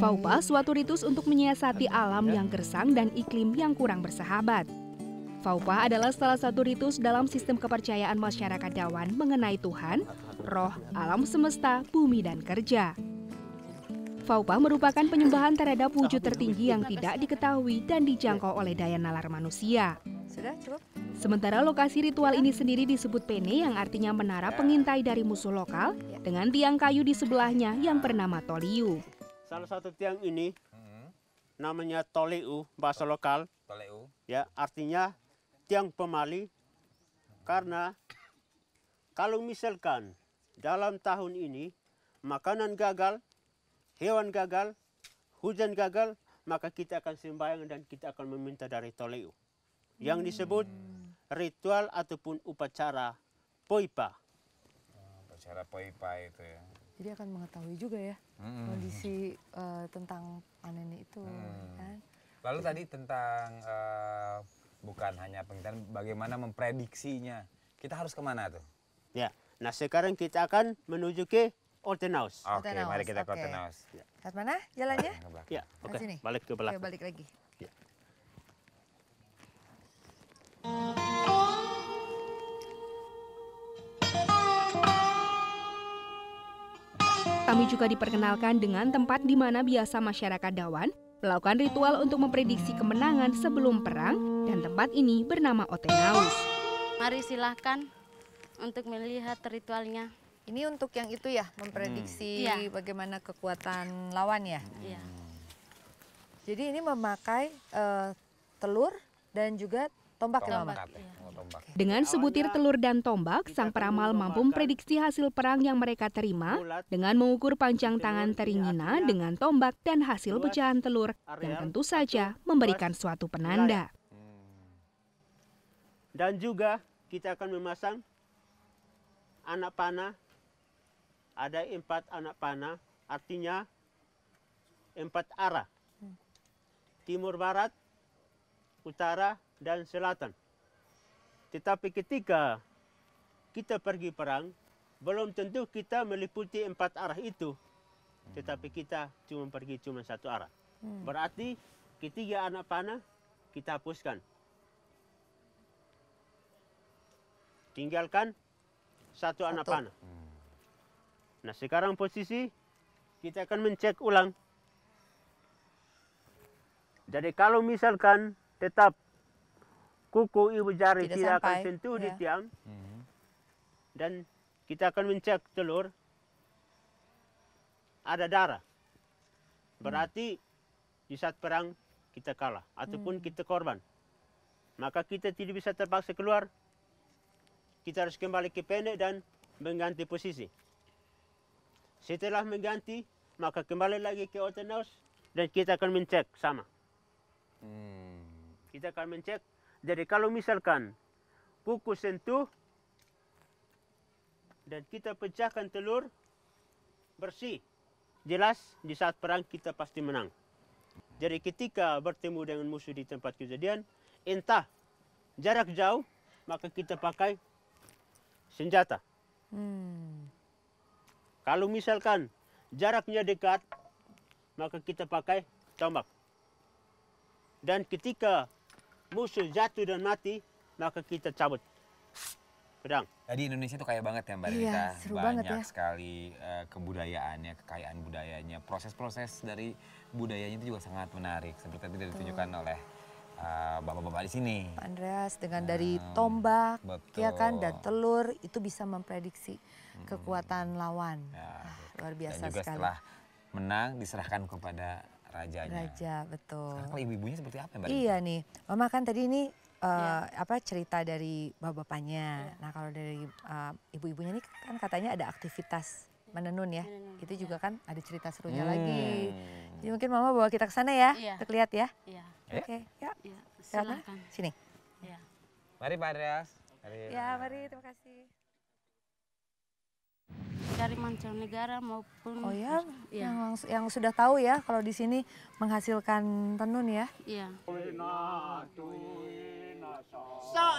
Faupa suatu ritus untuk menyiasati alam yang gersang dan iklim yang kurang bersahabat. Faupa adalah salah satu ritus dalam sistem kepercayaan masyarakat Dawan mengenai Tuhan, roh, alam semesta, bumi, dan kerja. Faupa merupakan penyembahan terhadap wujud tertinggi yang tidak diketahui dan dijangkau oleh daya nalar manusia. Sudah cukup? Sementara lokasi ritual ini sendiri disebut pene yang artinya menara pengintai dari musuh lokal dengan tiang kayu di sebelahnya yang bernama toliu. Salah satu tiang ini namanya toliu, bahasa lokal. Toleu. Ya, artinya tiang pemali. Karena kalau misalkan dalam tahun ini makanan gagal, hewan gagal, hujan gagal, maka kita akan sembahyang dan kita akan meminta dari toliu. Yang disebut ritual ataupun upacara poipa. Upacara poipa itu ya. Jadi akan mengetahui juga ya kondisi tentang panen itu. Kan? Lalu tadi tentang bukan hanya pengintaan, bagaimana memprediksinya. Kita harus kemana tuh? Ya, nah sekarang kita akan menuju ke Oltenaus. Oke, Oltenaus, mari kita ke oke. Oltenaus. Lihat mana jalannya? Ya, oke. Sini. Balik ke Oke, belakang. balik lagi. Ya. Kami juga diperkenalkan dengan tempat di mana biasa masyarakat Dawan melakukan ritual untuk memprediksi kemenangan sebelum perang, dan tempat ini bernama Oltenaus. Mari silahkan untuk melihat ritualnya. Ini untuk yang itu ya, memprediksi Iya. bagaimana kekuatan lawan ya. Iya. Jadi ini memakai telur dan juga tombak ya, Mama? Tombak. Iya. Oh, tombak. Dengan sebutir telur dan tombak, sang peramal mampu memprediksi hasil perang yang mereka terima dengan mengukur panjang tangan teringina dengan tombak dan hasil pecahan telur yang tentu saja memberikan suatu penanda. Dan juga kita akan memasang anak panah. Ada 4 anak panah, artinya 4 arah. Timur, barat, utara, dan selatan. Tetapi ketika kita pergi perang, belum tentu kita meliputi 4 arah itu. Tetapi kita cuma pergi cuma 1 arah. Berarti ketiga anak panah kita hapuskan. Tinggalkan 1 anak panah. Nah, sekarang posisi kita akan mencek ulang. Jadi kalau misalkan tetap kuku ibu jari tidak akan sampai, sentuh di ya. tiang, dan kita akan mencek telur, ada darah. Berarti di saat perang kita kalah ataupun kita korban. Maka kita tidak bisa terpaksa keluar. Kita harus kembali ke pene dan mengganti posisi. Setelah mengganti, maka kembali lagi ke Oltenaus dan kita akan mencek sama. Kita akan mencek. Jadi kalau misalkan kuku sentuh dan kita pecahkan telur bersih, jelas di saat perang kita pasti menang. Jadi ketika bertemu dengan musuh di tempat kejadian, entah jarak jauh, maka kita pakai senjata. Kalau misalkan jaraknya dekat, maka kita pakai tombak. Dan ketika musuh jatuh dan mati, maka kita cabut pedang. Jadi Indonesia tuh kaya banget ya Mbak Iya, Rita. seru banget Banyak ya. sekali kebudayaannya, kekayaan budayanya. Proses-proses dari budayanya itu juga sangat menarik. Seperti tadi ditunjukkan oleh bapak-bapak di sini. Pak Andreas dengan dari tombak, Betul. ya kan, dan telur itu bisa memprediksi kekuatan lawan. Ya, Luar biasa dan juga sekali. setelah menang diserahkan kepada rajanya. Raja, betul. Sekarang kalau ibu-ibunya seperti apa Mbak Rita? Iya nih, Mama kan tadi ini cerita dari bapak-bapaknya. Nah kalau dari ibu-ibunya ini kan katanya ada aktivitas menenun ya. Menenun, Itu juga kan ada cerita serunya lagi. Jadi mungkin Mama bawa kita ke sana ya, Iya. untuk lihat ya. Iya. Oke, ya. Iya. Silakan. Silakan. Sini. Iya. Mari Pak Andreas. Mari. Ya, mari, terima kasih. Dari mancanegara maupun Oh ya, Iya. yang sudah tahu ya kalau di sini menghasilkan tenun ya. Iya. Sa